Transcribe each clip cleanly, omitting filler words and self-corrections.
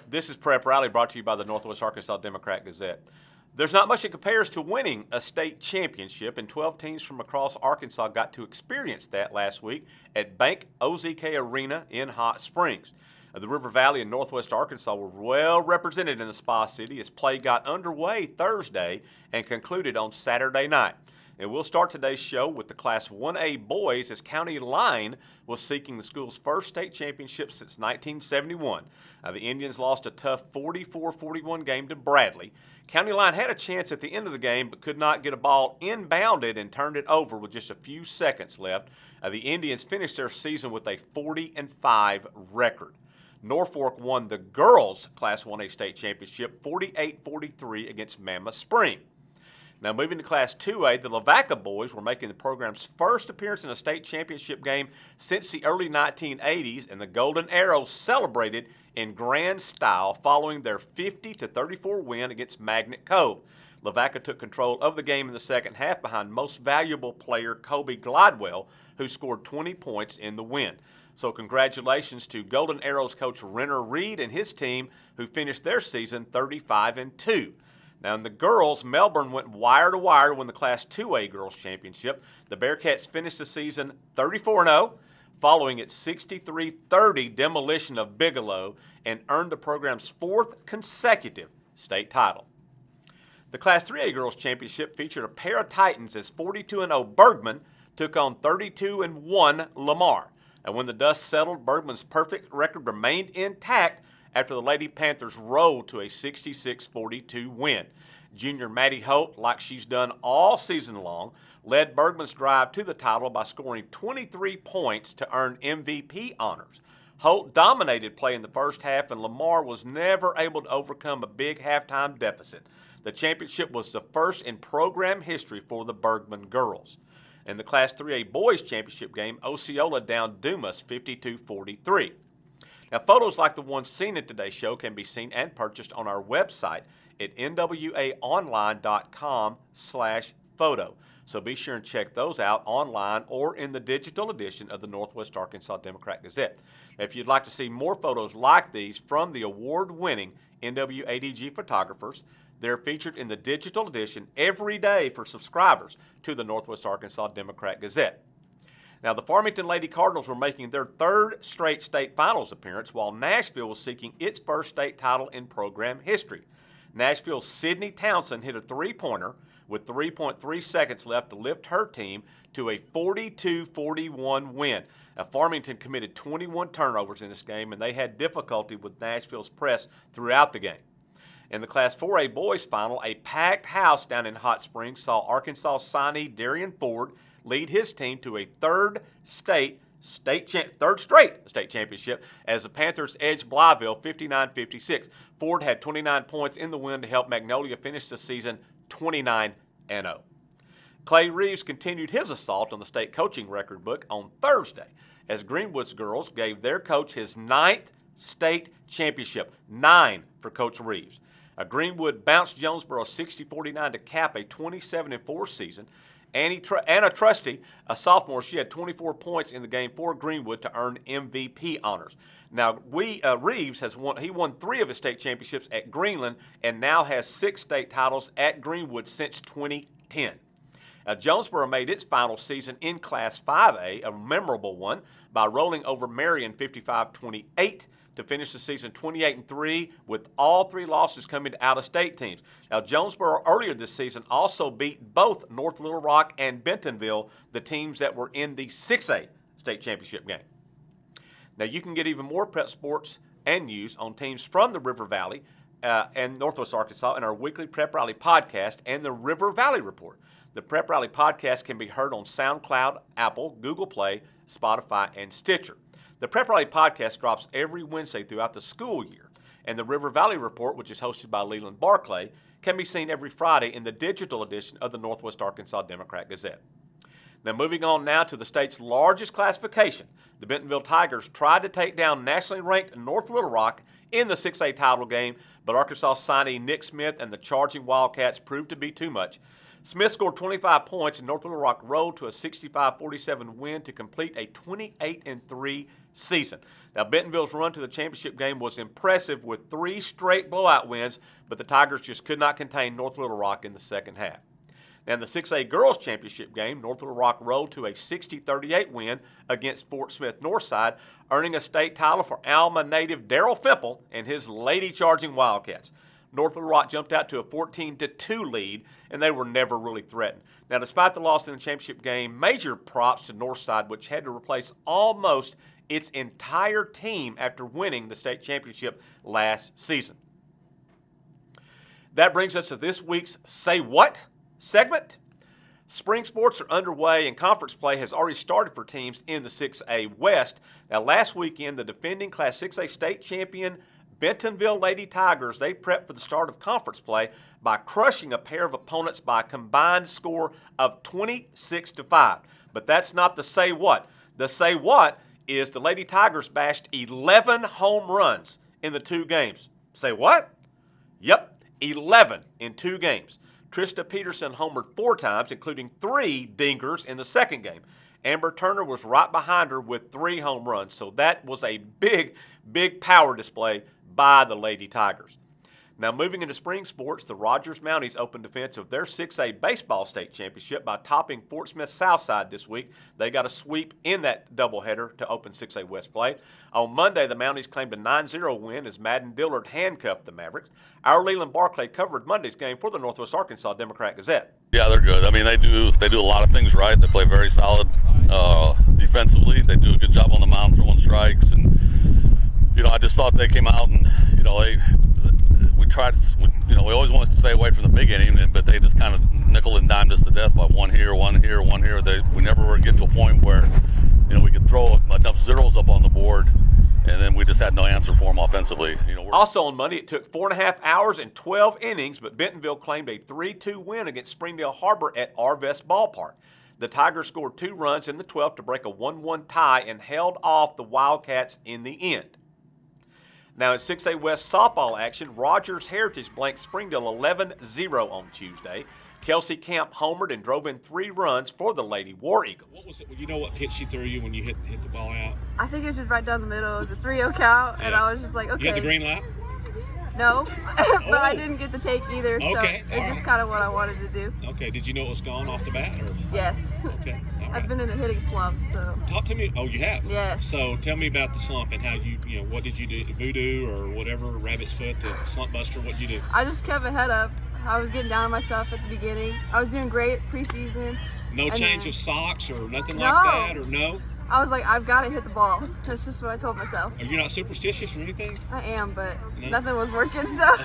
This is Prep Rally brought to you by the Northwest Arkansas Democrat-Gazette. There's not much that compares to winning a state championship, and 12 teams from across Arkansas got to experience that last week at Bank OZK Arena in Hot Springs. The River Valley and Northwest Arkansas were well represented in the Spa City as play got underway Thursday and concluded on Saturday night. And we'll start today's show with the Class 1A boys as County Line was seeking the school's first state championship since 1971. The Indians lost a tough 44-41 game to Bradley. County Line had a chance at the end of the game but could not get a ball inbounded and turned it over with just a few seconds left. The Indians finished their season with a 40-5 record. Norfolk won the girls' Class 1A state championship 48-43 against Mammoth Spring. Now moving to Class 2A, the Lavaca Boys were making the program's first appearance in a state championship game since the early 1980s, and the Golden Arrows celebrated in grand style following their 50-34 win against Magnet Cove. Lavaca took control of the game in the second half behind most valuable player Kobe Glidewell, who scored 20 points in the win. So congratulations to Golden Arrows coach Renner Reed and his team, who finished their season 35-2. Now in the girls, Melbourne went wire to wire to win the Class 2A Girls Championship. The Bearcats finished the season 34-0, following its 63-30 demolition of Bigelow, and earned the program's fourth consecutive state title. The Class 3A Girls Championship featured a pair of Titans as 42-0 Bergman took on 32-1 Lamar. And when the dust settled, Bergman's perfect record remained intact after the Lady Panthers rolled to a 66-42 win. Junior Maddie Holt, like she's done all season long, led Bergman's drive to the title by scoring 23 points to earn MVP honors. Holt dominated play in the first half, and Lamar was never able to overcome a big halftime deficit. The championship was the first in program history for the Bergman girls. In the Class 3A Boys Championship game, Osceola downed Dumas 52-43. Now, photos like the ones seen in today's show can be seen and purchased on our website at nwaonline.com/photo. So be sure and check those out online or in the digital edition of the Northwest Arkansas Democrat-Gazette. If you'd like to see more photos like these from the award-winning NWADG photographers, they're featured in the digital edition every day for subscribers to the Northwest Arkansas Democrat-Gazette. Now, the Farmington Lady Cardinals were making their third straight state finals appearance, while Nashville was seeking its first state title in program history. Nashville's Sydney Townsend hit a three-pointer with 3.3 seconds left to lift her team to a 42-41 win. Now, Farmington committed 21 turnovers in this game, and they had difficulty with Nashville's press throughout the game. In the Class 4A boys final, a packed house down in Hot Springs saw Arkansas signee Darian Ford lead his team to a third straight state championship as the Panthers edged Blyville 59-56. Ford had 29 points in the win to help Magnolia finish the season 29-0. Clay Reeves continued his assault on the state coaching record book on Thursday as Greenwood's girls gave their coach his 9th state championship, 9 for Coach Reeves. Greenwood bounced Jonesboro 60-49 to cap a 27-4 season. Anna Trusty, a sophomore, she had 24 points in the game for Greenwood to earn MVP honors. Now, Reeves won 3 of his state championships at Greenland and now has 6 state titles at Greenwood since 2010. Jonesboro made its final season in Class 5A, a memorable one, by rolling over Marion 55-28 to finish the season 28-3, with all 3 losses coming to out-of-state teams. Now, Jonesboro earlier this season also beat both North Little Rock and Bentonville, the teams that were in the 6A state championship game. Now, you can get even more prep sports and news on teams from the River Valley and Northwest Arkansas in our weekly Prep Rally podcast and the River Valley Report. The Prep Rally podcast can be heard on SoundCloud, Apple, Google Play, Spotify, and Stitcher. The Prep Rally podcast drops every Wednesday throughout the school year, and the River Valley Report, which is hosted by Leland Barclay, can be seen every Friday in the digital edition of the Northwest Arkansas Democrat-Gazette. Now, moving on now to the state's largest classification, the Bentonville Tigers tried to take down nationally ranked North Little Rock in the 6A title game, but Arkansas signee Nick Smith and the charging Wildcats proved to be too much. Smith scored 25 points, and North Little Rock rolled to a 65-47 win to complete a 28-3 season. Now, Bentonville's run to the championship game was impressive with 3 straight blowout wins, but the Tigers just could not contain North Little Rock in the second half. Now, in the 6A Girls Championship game, North Little Rock rolled to a 60-38 win against Fort Smith Northside, earning a state title for Alma native Darrell Fimple and his Lady Charging Wildcats. North Little Rock jumped out to a 14-2 lead, and they were never really threatened. Now, despite the loss in the championship game, major props to Northside, which had to replace almost its entire team after winning the state championship last season. That brings us to this week's Say What segment. Spring sports are underway, and conference play has already started for teams in the 6A West. Now, last weekend, the defending Class 6A state champion Bentonville Lady Tigers, they prepped for the start of conference play by crushing a pair of opponents by a combined score of 26-5. But that's not the say what. The say what is the Lady Tigers bashed 11 home runs in the 2 games. Say what? Yep, 11 in 2 games. Trista Peterson homered 4 times, including 3 dingers in the second game. Amber Turner was right behind her with 3 home runs, so that was a big, big power display by the Lady Tigers. Now, moving into spring sports, the Rogers Mounties opened defense of their 6A baseball state championship by topping Fort Smith Southside this week. They got a sweep in that doubleheader to open 6A West play. On Monday, the Mounties claimed a 9-0 win as Madden Dillard handcuffed the Mavericks. Our Leland Barclay covered Monday's game for the Northwest Arkansas Democrat-Gazette. Yeah, they're good. I mean, they do a lot of things right. They play very solid defensively. They do a good job on the mound throwing strikes, and I just thought they came out and we tried to, we always want to stay away from the big inning, but they just kind of nickel and dimed us to death by one here, one here, one here. We never were get to a point where we could throw enough zeros up on the board, and then we just had no answer for them offensively. Also on Monday, it took 4.5 hours and 12 innings, but Bentonville claimed a 3-2 win against Springdale Har-Ber at Arvest Ballpark. The Tigers scored 2 runs in the 12th to break a 1-1 tie and held off the Wildcats in the end. Now, in 6A West softball action, Rogers Heritage blanked Springdale 11-0 on Tuesday. Kelsey Camp homered and drove in 3 runs for the Lady War Eagles. What was it? You know what pitch she threw you when you hit the ball out? I think it was just right down the middle. It was a 3-0 count, and I was just like, okay. You had the green light? No, but I didn't get the take either, so Okay, it's just kind of what I wanted to do. Okay, did you know it was gone off the bat? Or? Yes. Okay, all right. I've been in a hitting slump, so. Talk to me. Oh, you have? Yeah. So tell me about the slump and how what did you do? Voodoo or whatever, rabbit's foot, the slump buster, what did you do? I just kept my head up. I was getting down on myself at the beginning. I was doing great preseason. No change of socks or nothing like that, or no? I was like, I've got to hit the ball. That's just what I told myself. Are you not superstitious or anything? I am, but nothing was working, so.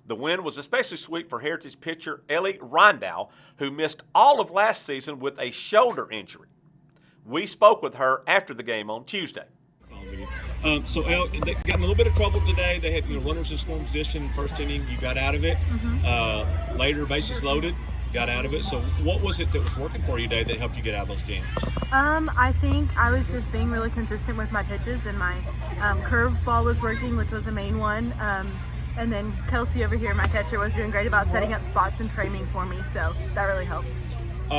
The win was especially sweet for Heritage pitcher Elle Rinedow, who missed all of last season with a shoulder injury. We spoke with her after the game on Tuesday. So Elle, they got in a little bit of trouble today. They had runners in scoring position. First inning, you got out of it. Later, bases loaded, got out of it. So what was it that was working for you today that helped you get out of those jams? I think I was just being really consistent with my pitches, and my curve ball was working, which was the main one. And then Kelsey over here, my catcher, was doing great about setting up spots and framing for me, so that really helped.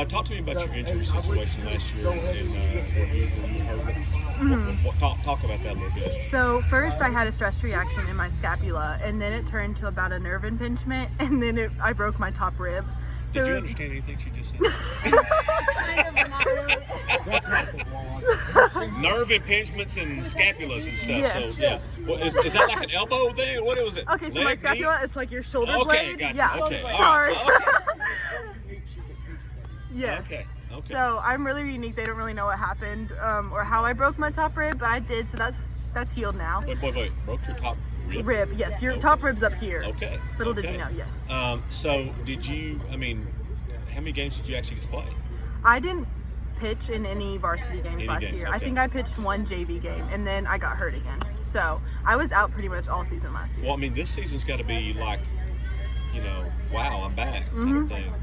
Talk to me about your injury situation last year and when you hurt. Talk about that a little bit. So first I had a stress reaction in my scapula, and then it turned to about a nerve impingement, and then I broke my top rib. Did you understand anything she just said? Nerve impingements and scapulas and stuff. Yes. So yeah, well, is that like an elbow thing? What was it? Okay, so my scapula, it's like your shoulder blade. blade. Gotcha. Yeah. Okay. Sorry. Okay. Yes. Okay. So I'm really unique. They don't really know what happened or how I broke my top rib, but I did. So that's healed now. Wait. Broke your top rib? Yes. Your top rib's up here. Okay. Little did you know. Yes. So did you? I mean, how many games did you actually get to play? I didn't pitch in any varsity games last year. Okay. I think I pitched 1 JV game, and then I got hurt again. So I was out pretty much all season last year. Well, I mean, this season's got to be like, wow, I'm back kind of thing.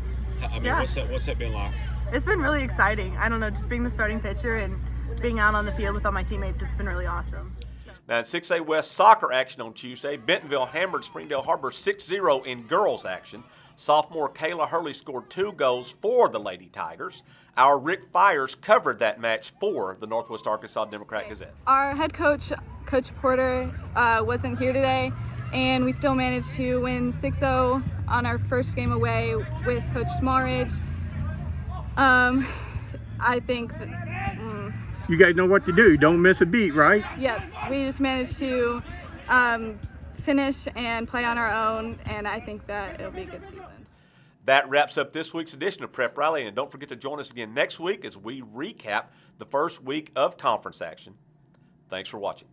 I mean, what's that been like? It's been really exciting. I don't know, just being the starting pitcher and being out on the field with all my teammates, it's been really awesome. Now in 6A West soccer action on Tuesday, Bentonville hammered Springdale Har-Ber 6-0 in girls action. Sophomore Kayla Hurley scored 2 goals for the Lady Tigers. Our Rick Fires covered that match for the Northwest Arkansas Democrat-Gazette. Our head coach, Coach Porter, wasn't here today, and we still managed to win 6-0 on our first game away with Coach Smallridge. I think that, You guys know what to do. Don't miss a beat, right? yeah, we just managed to finish and play on our own, and I think that it'll be a good season. That wraps up this week's edition of Prep Rally, and don't forget to join us again next week as we recap the first week of conference action. Thanks for watching.